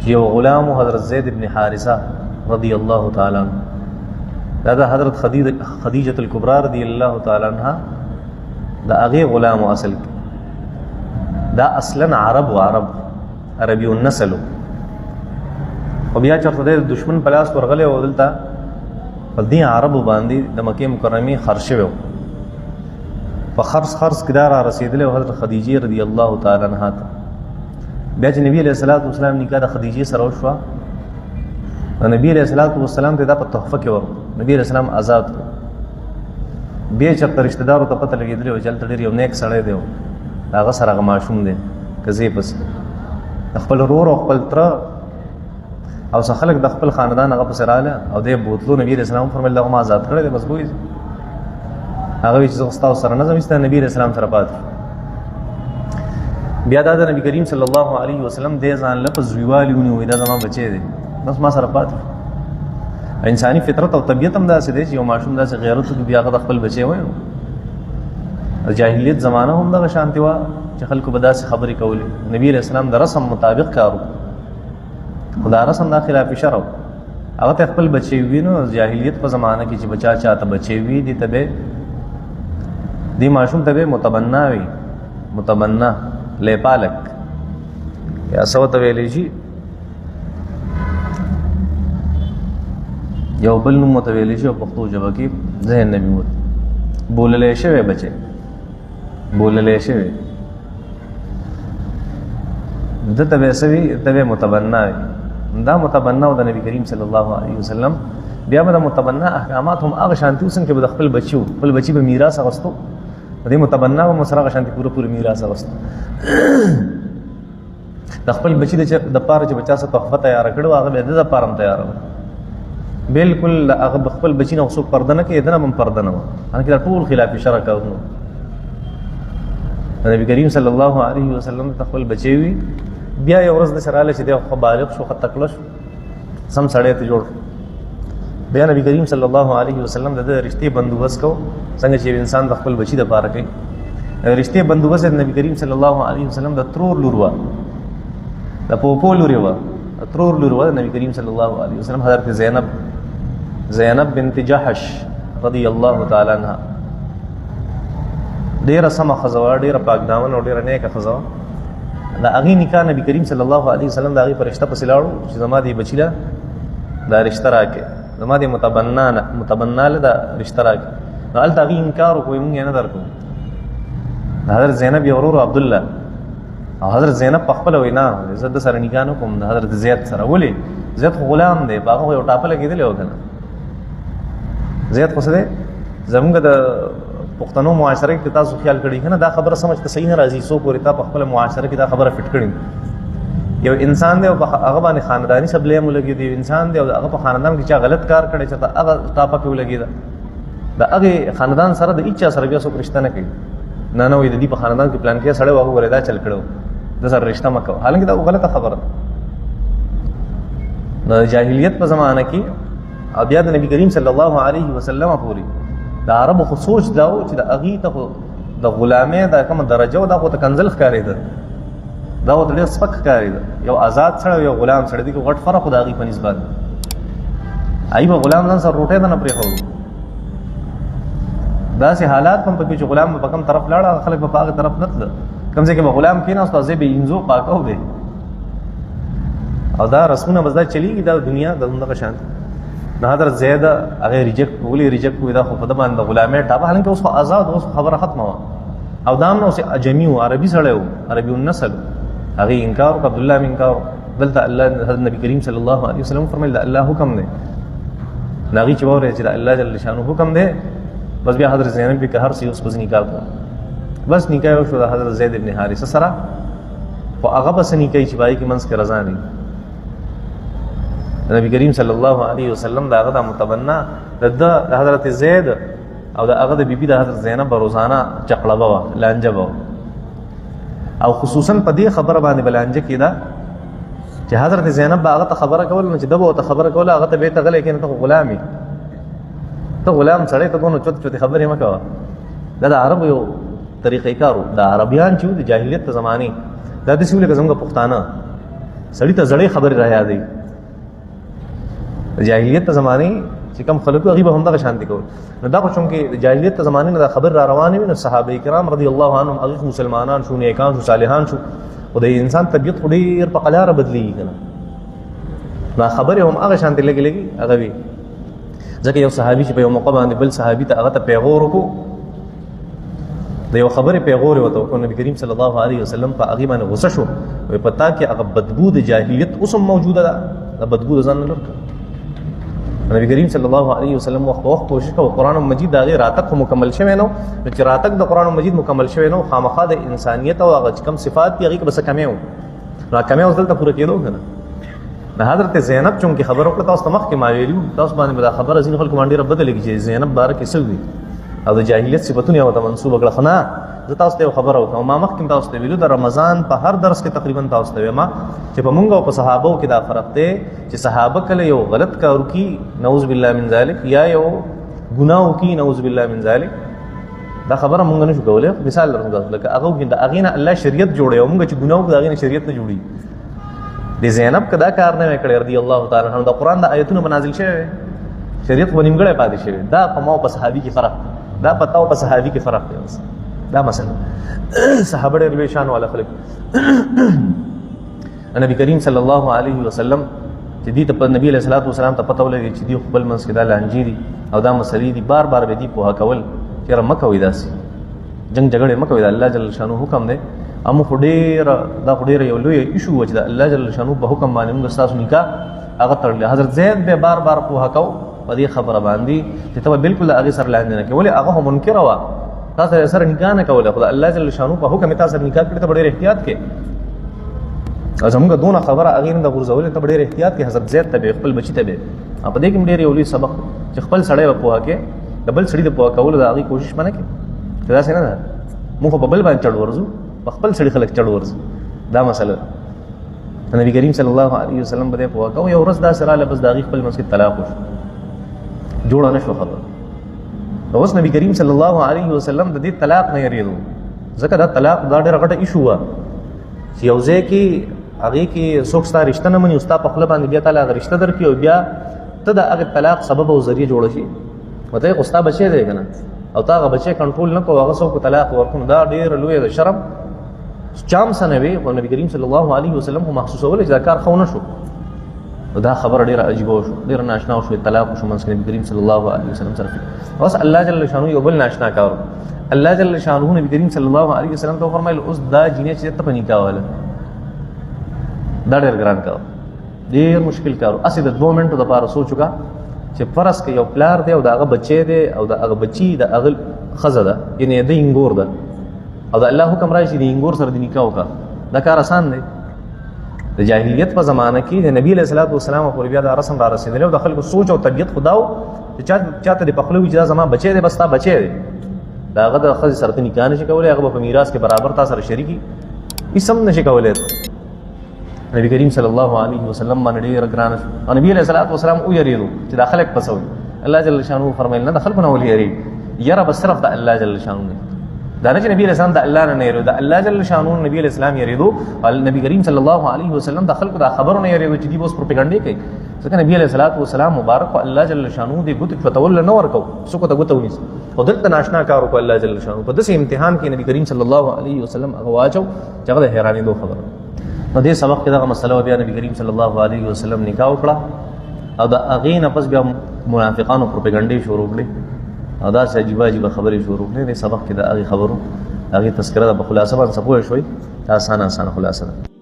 یو غلام حضرت زید ابن حارثه رضی الله تعالی عنہ دا حضرت خدیجه الکبرى رضی الله تعالی عنها دا هغه غلام اصل دا اصلا عربي النسل او بیا چرته د دشمن په لاس ورغله او دلته په دې عربو باندې د مکه مکرمه خرج شوی په خرص کدار رسیدله حضرت خدیجه رضی الله تعالی عنها بیا چې نبی علیہ الصلوۃ والسلام نکاح د خدیجه سره وشو نبی علیہ الصلوۃ والسلام ته دا په تحفه کې ور نبی علیہ السلام آزاد بیا چې رشتہ دارو ته پته لګیدل او چلته ډیر یو نیک سړی دی هغه سره معشوم دی کزي پس خپل رور او خپل تر او څه خلک د خپل خاندان هغه په سراله او د بوتلو نبی رسول الله فرمایله هغه آزاد کړی د مضبوطی هغه چې زغستاو سره نه زمسته نبی رسول الله سره پات بیا د نبی کریم صلی الله علیه وسلم د ځان لپس ویوالیونه وې دا زما بچی دی بس ما سره پات انساني فطرت او طبيعت هم داسې دی چې یو ماشوم داسې غیرت بیا د خپل بچی وایو جاهلیت زمانه هم د شانتی وا چې خلکو به داسې خبرې کولې نبی رسول الله د رسم مطابق کارو خدا رسم دا خلاف شرع هغه ته خپل بچی وینو جاهلیت په زمانه کې چې بچا چاته بچی وی دي تبه دی ماشوم تبه متبنا لیپالک یا سو ته ویلې شي یو بل نو متویلې شي په پښتو ژبه کې ذهن نه میوت بوللې شوی بچي بوللې شوی دته به سوي تبه متبنا دا متبنا او د نبی کریم صلی الله علیه وسلم بیا د متبنا احکامات هم هغه شانتي وسن کې د خپل بچي به میراث اغستو د متبنا او مسره شانتي پوره میراث اغستو د خپل بچي د پاره چې بچا سره تحفه تیار کړو هغه به د پاره تیار بالکل هغه خپل بچی نه څوک پرده نه کوي دنه هم پرده نه ان کې ټول خلاف شرع کوي نبی کریم صلی الله علیه وسلم خپل بچی وی بیا یو ورځ د سراله چې د بالغ شو خط تکلش سم سړی ته جوړ بیا نبی کریم صلی الله علیه وسلم د رښتې بندوبست کو څنګه چې انسان د خپل بچی د پاره کوي رښتې بندوبست نبی کریم صلی الله علیه وسلم د ترور لوروا د پوپو لوروا ترور لوروا نبی کریم صلی الله علیه وسلم حضرت زینب بنت جحش رضی الله تعالی عنها ډیره سمه خزوا ډیره پاک دامن او ډیره نیکه خزوا دا هغه نکاح نبی کریم صلی الله علیه وسلم دا هغه فرشتہ په سلاړو چې زما دی بچیلا دا رشتہ راکې زما دی متبنا له دا رشتہ راکې نو ال تاغي انکار کوي مونږ نه درکو حضرت زینب یو ورور عبد الله او حضرت زینب په خپل وینا عزت سره نکاح نه کوم حضرت زید سره ولي زید غلام دی باغه یو ټاپه لګیدل یو کنه زید خو څه زموږ د پښتنو معاشره کې تاسو خیال کړی کنه دا خبره سمجھ ته صحیح نه راځي سو پورې تا په خپل معاشره کې دا خبره فټ کړی یو انسان دی او هغه باندې خاندانی سبلې هم لګي دی انسان دی او هغه په خاندان کې چا غلط کار کړی چې هغه ټاپه کې ولګي دا هغه خاندان سره د اچا سره بیا څو رشتہ نه کوي نه وي د دې په خاندان کې پلان کې سره وغه وردا چل کړو د سره رشتہ مکو حالانکه دا غلطه خبره د جاهلیت په زمانه کې او بیا د نبی کریم صلی الله علیه وسلم پوری دا عربو خو سوچ داو چې د اغي ته د غلامه د کوم درجه او د خو ته کنزل ښکارې ده دا و ډېر سپک ښکارې ده یو آزاد سره یو غلام سره دی غټ فرق د اغي په نسبت ایبه غلام نن سره روټه نه پرې هو دا سه حالات هم په چې غلام په کوم طرف لاړ خلک په هغه طرف نه تل کم ځکه غلام کینا استاد به انزو پاکو به او دا رسمونه بزدا چلیږي دا دنیا دغه شان نه حضرت زید هغه ریجیکټ کوي دا خو په دمن د غلامه ټاپه حالانکه اوس آزاد اوس خبره ختمه او دام نو سه اجمی او عربي سره او عربي النسل هغه انکار عبد الله انکار دلته الله نبی کریم صلی الله علیه وسلم فرمایله الله حکم دی ناغي چې وره چې الله جل شانو حکم دی بس بیا حضرت زینب به هر څه اوس پس نکاح کو بس نکاح شو د حضرت زید ابن حارثه سره او هغه بس نکاح چې بای کی منس کې رضا نه نبی کریم صلی الله علیه وسلم دا هغه متبنا د حضرت زید او دا هغه د بیبي د حضرت زینب روزانه چقړه بوا لانجه بوا او خصوصا په دې خبره باندې بلانجه کیدا چې حضرت زینب هغه ته خبره کول چې دغه ته خبره کول هغه ته به ته غلې کینې ته غلامي ته غلام سره ته کوم چوت خبرې مکوا دا د عربو یو طریقې کارو د عربيان چې د جاهلیت زمانه دا د سیمه زموږ پښتانه سړی ته زړې خبرې را یادې جاهلیت زمانه چې کوم خلکو هغه به هم دغه شانتي کول نو دا خو چونکې جاهلیت زمانه نه خبر را روانه وي نو صحابه کرام رضی الله عنهم هغه مسلمانان شو نیکان شو صالحان شو او د انسان طبيعت ډېر په قلاره بدلیږي کنه دا خبره هم هغه شانتي لګي هغه وي ځکه یو صحابي چې په یو موقع باندې بل صحابي ته هغه ته پیغور وکړو د یو خبره پیغور وته کو نبی کریم صلی الله علیه وسلم په هغه باندې غوسه شو او پتا کې هغه بدبو د جاهلیت اوس هم موجوده ده د بدبو ځان نه لري نبی کریم صلی الله علیه وسلم وخت کوشش کوي قرآن مجید دا غیر راتق مکمل شوی نو چې راتق د قرآن مجید مکمل شوی نو خامخا د انسانیت او هغه کم صفات دی هغه بس کمی و را کمی وصل ته پوره کېدو کنه د حضرت زینب چون کې خبر وکړه تاسو مخ کې ما ویلو تاسو باندې دا خبر ازین خلکو باندې رب بدلږي چې زینب بارک څه وی او د جاهلیت صفاتونه او د منسوب کړه خنا زه تاسو ته خبر او ما مخ کې تاسو ته ویلو د رمضان په هر درس کې تقریبا تاسو ته ما چې په مونږ او په صحابه کې دا فرق دی چې صحابه کله یو غلط کار وکي نعوذ بالله من ذلک یا یو ګناه وکي نعوذ بالله من ذلک دا خبره مونږ نه شو کولای مثال درته لکه هغه کې دا اغینه الله شریعت جوړي او مونږ چې ګناه وکړو اغینه شریعت نه جوړي د زینب کدا کار نه کړی رضی الله تعالی عنها د قران د آیتونو نازل شوی شریعت ونیمګړی پاتې شوی دا په مو په صحابي کې فرق دا پتاو په صحابي کې فرق دی دا مثلا صحابه ډېر لوی شان والا خلک نبی کریم صلی الله علیه وسلم چې دې ته نبی علیہ الصلوۃ والسلام ته پته ولګي چې دی خپل منځ کې دا لانجې دي او دا مسلې دي بار بار به دي په کول چې مکه وې داسي جنگ جګړه مکه وې الله جل شانو حکم دی ام خډیر دا خډیر یو لوی ایشو وجه الله جل شانو په حکم باندې موږ تاسو نکاح هغه تړل حضرت زید به بار بار په هکاو په دې خبره باندې چې ته بالکل هغه سره لاندې نه کې ولې هغه منکر وا تاسو سره نکاح نه کوله خدای الله جل شانو په حکم تاسو نکاح کړی ته ډېر احتیاط کې زموږ دونه خبره اغیر د غرزول ته ډېر احتیاط کې حضرت زید ته خپل بچی ته به په دې کې ډېر یو لوی سبق چې خپل سړی په پوها کې ډبل سړی د پوها کول د هغه کوشش باندې کې دا څنګه ده موږ په بل باندې چړ ورزو خپل سړی خلک چړ ورزو دا مسله نبی کریم صلی الله علیه وسلم بده پوها کو یو ورځ دا سره لبس د خپل مسجد طلاق وشو جوړ نه شو خبر اوس نبی کریم صلی الله علیه وسلم د دې طلاق نه یریدو ځکه دا طلاق دا ډېر غټه ایشو و چې یو ځای کې هغه کې څوک ستاره رشتہ نه مني استاد په خپل باندې بیا تعالی هغه رشتہ درکې او بیا ته د هغه طلاق سبب او ذریعہ جوړ شي مته استاد بچي دی کنه او تا هغه بچي کنټرول نه کوو هغه څوک طلاق ورکونه دا ډېر لوی شرم چام سنوي او نبی کریم صلی الله علیه وسلم هم محسوسول چې دا کار خو نه شو دا خبر ډېر عجیب شو ډېر ناشنا شو طلاق شو منځ نبی کریم صلی الله علیه وسلم سره اوس الله جل شانو یو بل ناشنا کار الله جل شانو نبی کریم صلی الله علیه وسلم ته فرمایل اوس دا جنې چې ته په نکاح واله دا ډېر ګران کار ډېر مشکل کار اسی د 2 منټو د پاره سوچوګه چې فرض کې یو پلار دی او دا هغه بچی دی او دا هغه بچی د هغه خزه ده یعنی د انګور ده او دا الله حکم راځي د انګور سره د نکاح وکړه دا کار آسان دی د جاهلیت په زمانه کې د نبی علیہ الصلوۃ والسلام په بیا دا رسم را رسیدل او د خلکو سوچ او طبيعت خداو چې چاته د پخلوي چې زما بچی دی بس تا بچی دی دا هغه د خزه سره نکاح نشي کولای هغه په میراث کې برابر تاسو سره شریکي اسم نشي کولای نبی کریم صلی الله علیه وسلم باندې ډېر ګران شو او نبی علیہ الصلوۃ والسلام او یریدو چې د خلک پسوي الله جل شانو فرمایل نه د خلکو نه ولي یری یره بس صرف د الله جل شانو نه دا نه چې نبی علیہ السلام د الله نه یریدو د الله جل شانو نبی علیہ السلام یریدو او نبی کریم صلی الله علیه وسلم د خلکو د خبرو نه یریدو چې دی اوس پروپاګاندا کوي ځکه نبی علیہ الصلوۃ والسلام مبارک او الله جل شانو دې ګوت فتول نه ورکو څوک ته ګوت ونیس او دلته ناشنا کارو کو الله جل شانو په داسې امتحان کې نبی کریم صلی الله علیه وسلم هغه واچو چې هغه حیرانی دوه خبره نو دې سبق کې دا مسله بیا نبی کریم صلی الله علیه وسلم نکاح وکړه او دا اغین پس بیا منافقانو پروپاګاندا شروع کړي او دا چې عجیب خبرې شروع کړي دې سبق کې دا هغه خبرو هغه تذکرہ د خلاصه باندې سپوږ شوي آسان خلاصه